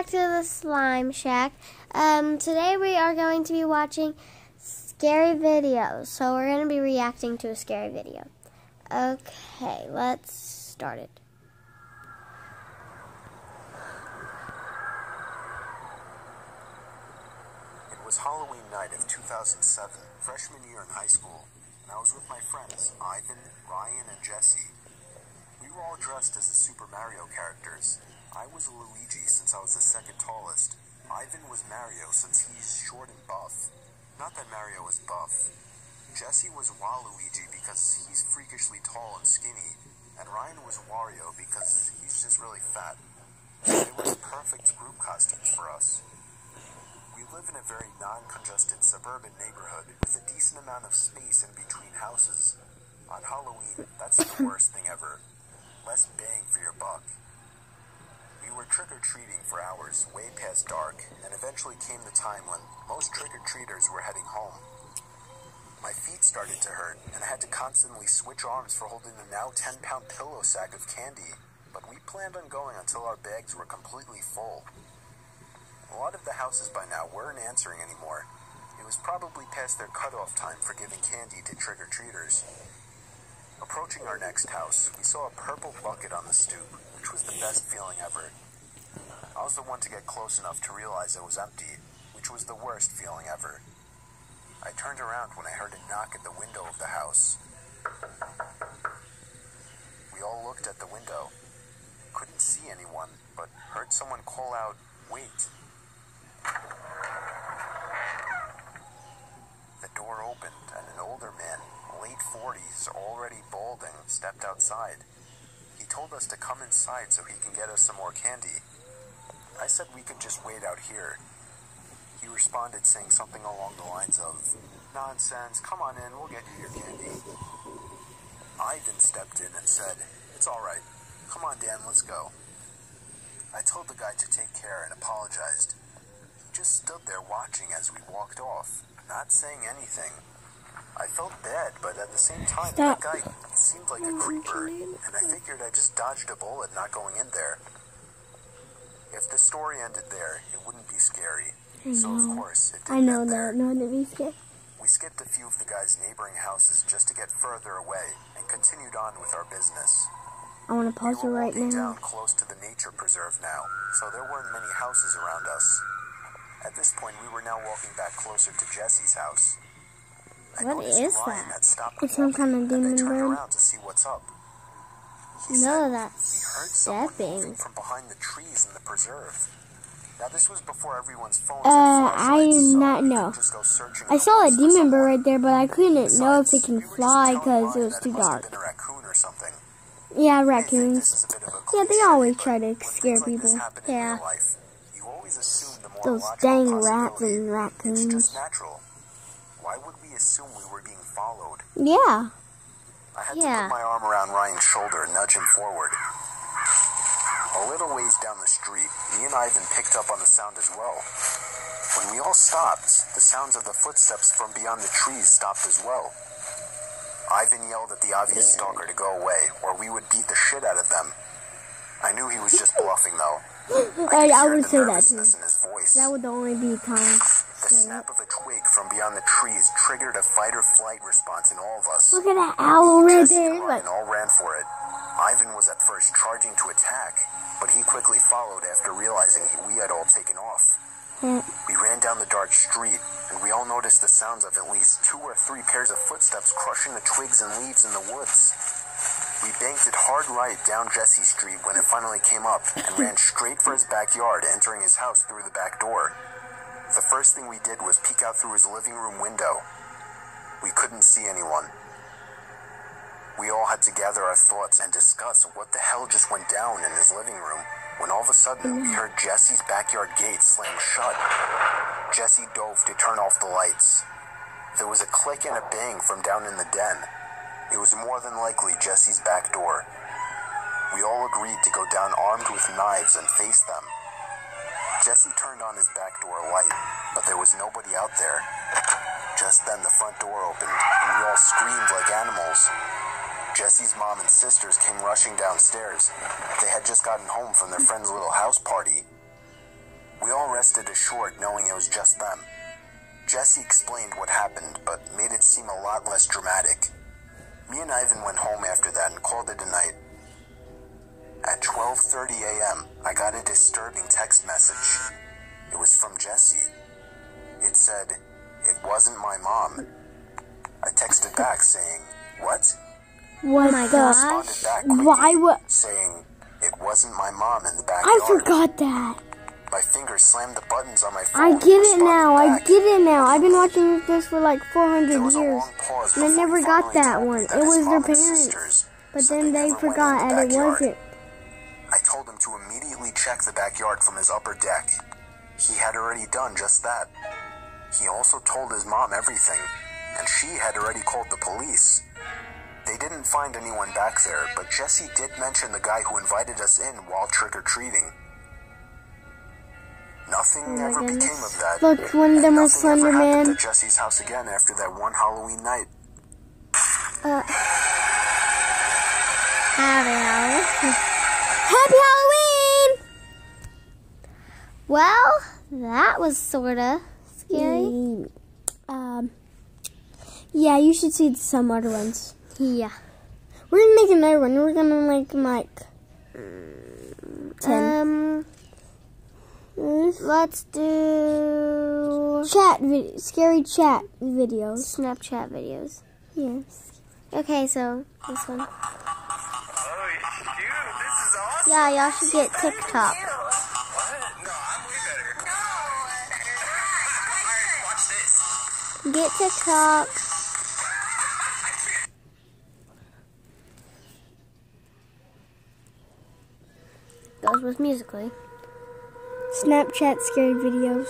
to the Slime Shack. Today we are going to be watching scary videos. So we're going to be reacting to a scary video. Okay, let's start it. It was Halloween night of 2007, freshman year in high school, and I was with my friends, Ivan, Ryan, and Jesse. We were all dressed as the Super Mario characters. I was Luigi since I was the second tallest. Ivan was Mario since he's short and buff. Not that Mario was buff. Jesse was Waluigi because he's freakishly tall and skinny. And Ryan was Wario because he's just really fat. So they were the perfect group costumes for us. We live in a very non-congested suburban neighborhood with a decent amount of space in between houses. On Halloween, that's the worst thing ever. Less bang for your buck. We were trick-or-treating for hours, way past dark, and eventually came the time when most trick-or-treaters were heading home. My feet started to hurt, and I had to constantly switch arms for holding the now 10-pound pillow sack of candy, but we planned on going until our bags were completely full. A lot of the houses by now weren't answering anymore. It was probably past their cutoff time for giving candy to trick-or-treaters. Approaching our next house, we saw a purple bucket on the stoop, which was the best feeling ever. I was the one to get close enough to realize it was empty, which was the worst feeling ever. I turned around when I heard a knock at the window of the house. We all looked at the window. Couldn't see anyone, but heard someone call out, "Wait." The door opened and an older man, late 40s, already balding, stepped outside. He told us to come inside so he can get us some more candy. I said we could just wait out here. He responded saying something along the lines of, "Nonsense, come on in, we'll get you your candy." Ivan stepped in and said, "It's all right. Come on, Dan, let's go." I told the guy to take care and apologized. He just stood there watching as we walked off, not saying anything. I felt bad, but at the same time, that guy seemed like a creeper, and I figured I just dodged a bullet not going in there. If the story ended there, it wouldn't be scary. So of course, it didn't end there. We skipped a few of the guy's neighboring houses just to get further away, and continued on with our business. I want to pause it right now. We were walking down close to the nature preserve now, so there weren't many houses around us. At this point, we were now walking back closer to Jesse's house. What is that? It's some kind of demon bird. To see what's up. No, that's he heard someone moving stepping. from behind the trees in the preserve. Now this was before everyone's phones I do not know. I saw a demon bird right there, but I couldn't know if it can fly because it was too dark. A raccoon or something. Yeah, raccoons. Yeah, they always try to scare people. Yeah. Those dang rats and raccoons. It's just natural. Why would we assume we were being followed? Yeah. I had to put my arm around Ryan's shoulder and nudge him forward. A little ways down the street, me and Ivan picked up on the sound as well. When we all stopped, the sounds of the footsteps from beyond the trees stopped as well. Ivan yelled at the obvious stalker to go away, or we would beat the shit out of them. I knew he was just bluffing, though. I would say that too. In his voice. That would only be time. The snap of a twig from beyond the trees triggered a fight-or-flight response in all of us. Look at that owl right Jesse there. and Ryan all ran for it. Ivan was at first charging to attack, but he quickly followed after realizing we had all taken off. We ran down the dark street, and we all noticed the sounds of at least 2 or 3 pairs of footsteps crushing the twigs and leaves in the woods. We banked it hard right down Jesse Street when it finally came up, and ran straight for his backyard, entering his house through the back door. The first thing we did was peek out through his living room window. We couldn't see anyone. We all had to gather our thoughts and discuss what the hell just went down in his living room, when all of a sudden we heard Jesse's backyard gate slam shut. Jesse dove to turn off the lights. There was a click and a bang from down in the den. It was more than likely Jesse's back door. We all agreed to go down armed with knives and face them. Jesse turned on his back door light, but there was nobody out there. Just then the front door opened, and we all screamed like animals. Jesse's mom and sisters came rushing downstairs. They had just gotten home from their friend's little house party. We all rested assured knowing it was just them. Jesse explained what happened, but made it seem a lot less dramatic. Me and Ivan went home after that and called it a night. At 12:30 a.m., I got a disturbing text message. It was from Jesse. It said, "It wasn't my mom." I texted back saying, "What?" Oh my He gosh. responded back quickly, Why would saying, "It wasn't my mom in the backyard." I forgot that. My fingers slammed the buttons on my phone. I and get it responded now. I back. get it now. I've been watching this for like 400 There was a years. long pause And I before never he got finally that told me one. that It his was their mom and parents. sisters But said then they they never went forgot in the and it backyard. wasn't. I told him to immediately check the backyard from his upper deck. He had already done just that. He also told his mom everything, and she had already called the police. They didn't find anyone back there, but Jesse did mention the guy who invited us in while trick-or-treating. Nothing ever became of that. Look, one of them and was nothing ever Slender happened Man. at Jesse's house again after that one Halloween night. Happy Halloween! Well, that was sorta scary. Yeah, you should see some other ones. Yeah. We're gonna make another one. We're gonna make like 10. Let's do Scary chat videos. Snapchat videos. Yes. Okay, so this one. Oh, shoot, this is awesome. Yeah, y'all should get TikTok. What? No, I'm way better. Alright, watch this. Get TikTok. Goes with Musical.ly. Snapchat scary videos.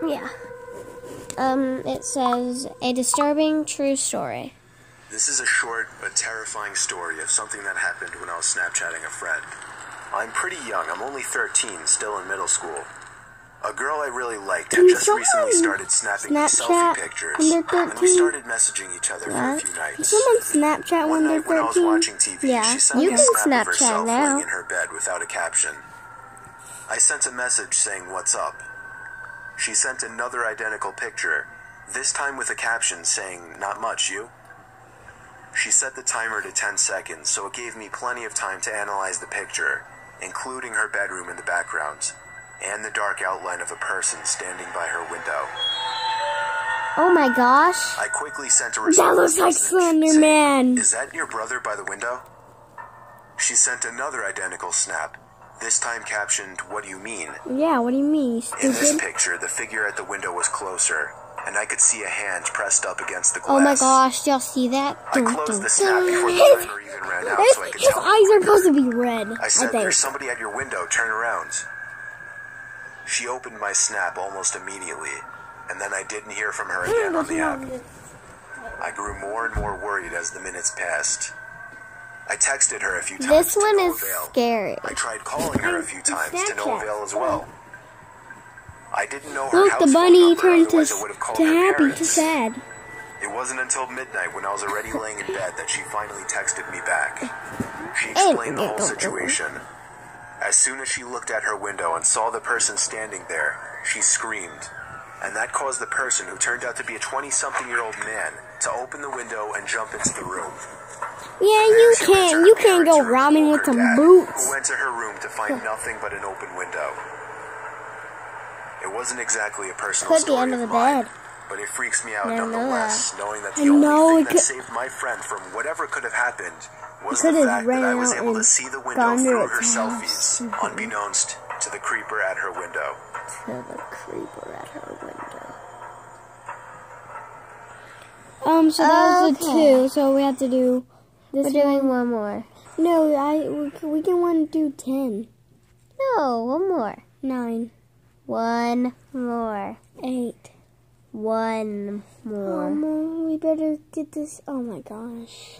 Yeah. It says a disturbing true story. This is a short but terrifying story of something that happened when I was Snapchatting a friend. I'm pretty young. I'm only 13, still in middle school. A girl I really liked had just recently started snapping me selfie pictures, when they're and we 13? started messaging each other for a few Can nights. someone Snapchat One when they're night when I was 13? watching TV, Yeah, she sent you me a can snap of Snapchat herself now. laying in her bed without a caption. I sent a message saying, "What's up?" She sent another identical picture, this time with a caption saying, "Not much, you?" She set the timer to 10 seconds, so it gave me plenty of time to analyze the picture, including her bedroom in the background, and the dark outline of a person standing by her window. Oh my gosh. I quickly sent a That response looks like message Slender saying, Man. "Is that your brother by the window?" She sent another identical snap, this time captioned, "What do you mean?" Yeah, what do you mean, you In this stupid? picture, the figure at the window was closer, and I could see a hand pressed up against the glass. Oh my gosh, y'all see that? I closed the snap before the His- timer even ran out so I could His tell. eyes are supposed to be red, I I said, think. "There's somebody at your window, turn around." She opened my snap almost immediately, and then I didn't hear from her again on the app. I grew more and more worried as the minutes passed. I texted her a few times This to one no is avail. scary. I tried calling her a few times to no Snapchat. avail as well. I didn't know her Look, house the phone bunny number, turned to otherwise I would have called her happy to parents. sad. It wasn't until midnight when I was already laying in bed that she finally texted me back. She Hey, explained the whole situation. As soon as she looked at her window and saw the person standing there, she screamed. And that caused the person, who turned out to be a 20-something-year-old man, to open the window and jump into the room. Yeah, There you she went to can't. her You can't go parents' room robbing and with her some dad, boots. Who went to her room to find nothing but an open window. It wasn't exactly a personal Could be story under of the mine, bed. but it freaks me out I know nonetheless, knowing that the I know, only it thing that could- saved my friend from whatever could have happened was could the have fact ran that I was out able to and see the window gone to through its her house. selfies, unbeknownst to the creeper at her window. To the creeper at her window. So that was the Okay. 2, so we have to do this We're doing one. one more. No, we can want to do 10. No, one more. 9. One more. 8. One more. We better get this. Oh my gosh.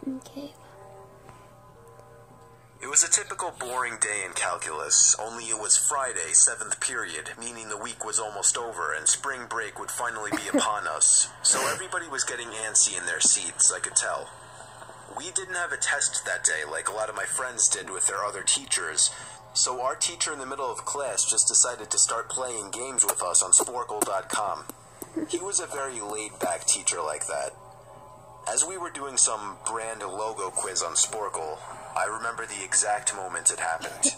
Okay. It was a typical boring day in calculus, only it was Friday, 7th period, meaning the week was almost over and spring break would finally be upon us. So everybody was getting antsy in their seats, I could tell. We didn't have a test that day like a lot of my friends did with their other teachers, so our teacher in the middle of class just decided to start playing games with us on Sporkle.com. He was a very laid-back teacher like that. As we were doing some brand logo quiz on Sporkle, I remember the exact moment it happened.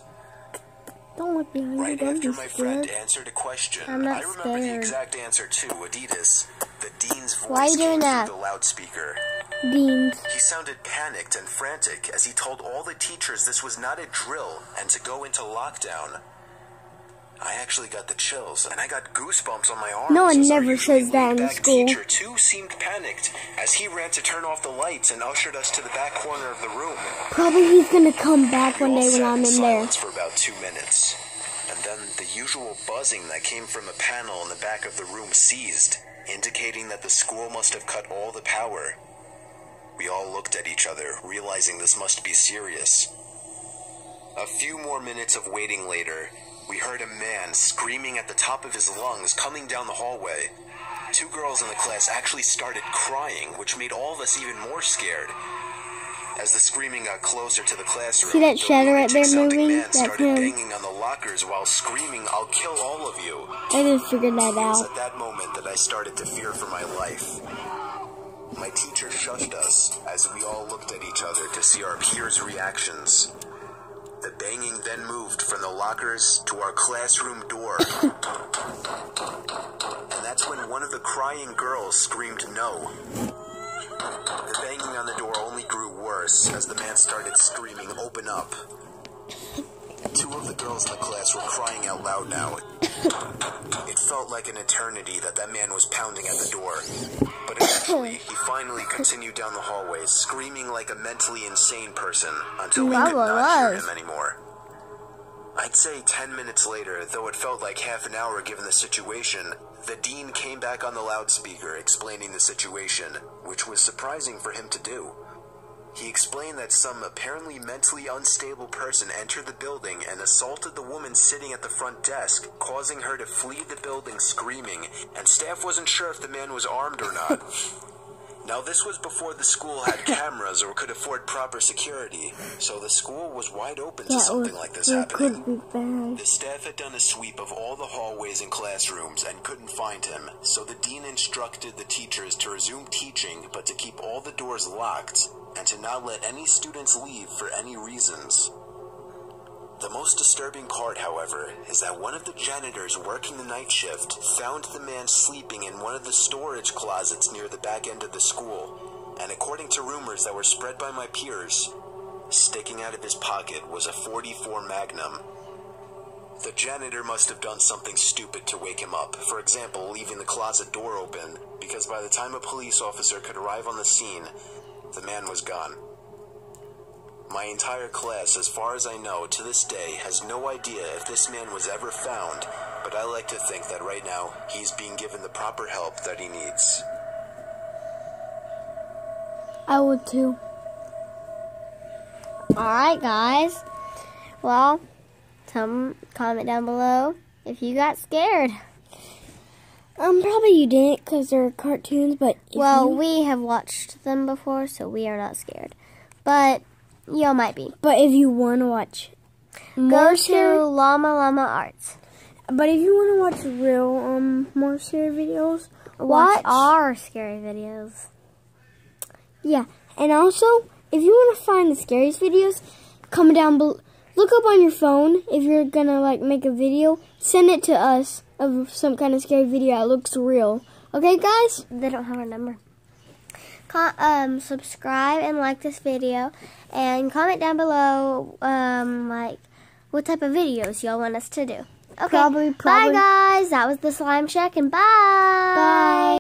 Don't look behind you. Right Don't after be my scared. friend answered a question, I'm not I remember the scared. exact answer to Adidas. The dean's Why are voice you doing came that? through the loudspeaker. Deans. He sounded panicked and frantic as he told all the teachers this was not a drill and to go into lockdown. I actually got the chills, and I got goosebumps on my arms. No one as our never usually says that in laid-back school. Teacher too seemed panicked as he ran to turn off the lights and ushered us to the back corner of the room. Probably he's gonna come back We one all day when sat I'm in there. silence for about 2 minutes, and then the usual buzzing that came from a panel in the back of the room ceased, indicating that the school must have cut all the power. We all looked at each other, realizing this must be serious. A few more minutes of waiting later, we heard a man screaming at the top of his lungs coming down the hallway. 2 girls in the class actually started crying, which made all of us even more scared. As the screaming got closer to the classroom, See that shadow right there lunatic-sounding moving? man That's started him. banging on the lockers while screaming, "I'll kill all of you." I just figured that It was out. at that moment that I started to fear for my life. My teacher shushed us as we all looked at each other to see our peers' reactions. The banging then moved from the lockers to our classroom door. And that's when one of the crying girls screamed no. The banging on the door only grew worse as the man started screaming, "Open up." 2 of the girls in the class were crying out loud now. It felt like an eternity that man was pounding at the door. But eventually, he finally continued down the hallway, screaming like a mentally insane person until we could Probably not hear was. him anymore. I'd say 10 minutes later, though it felt like half an hour given the situation, the dean came back on the loudspeaker explaining the situation, which was surprising for him to do. He explained that some apparently mentally unstable person entered the building and assaulted the woman sitting at the front desk, causing her to flee the building screaming, and staff wasn't sure if the man was armed or not. Now, this was before the school had cameras or could afford proper security, so the school was wide open to something like this happening. Could be bad. The staff had done a sweep of all the hallways and classrooms and couldn't find him, so the dean instructed the teachers to resume teaching but to keep all the doors locked and to not let any students leave for any reasons. The most disturbing part, however, is that one of the janitors working the night shift found the man sleeping in one of the storage closets near the back end of the school, and according to rumors that were spread by my peers, sticking out of his pocket was a .44 Magnum. The janitor must have done something stupid to wake him up, for example, leaving the closet door open, because by the time a police officer could arrive on the scene, the man was gone. My entire class, as far as I know, to this day, has no idea if this man was ever found, but I like to think that right now, he's being given the proper help that he needs. I would too. Alright, guys. Well, comment down below if you got scared. Probably you didn't because they're cartoons, but Well, we have watched them before, so we are not scared. But y'all might be. but if you want to watch Go more to scary, Llama Llama Arts. but if you want to watch real more scary videos, Watch watch our scary videos. Yeah, and also, if you want to find the scariest videos, comment down below. Look up on your phone if you're going to, make a video. Send it to us of some kind of scary video that looks real. Okay, guys? They don't have our number. Subscribe and like this video. And comment down below, what type of videos y'all want us to do. Okay, Probably. bye, guys. That was the Slime Shack, and bye. Bye.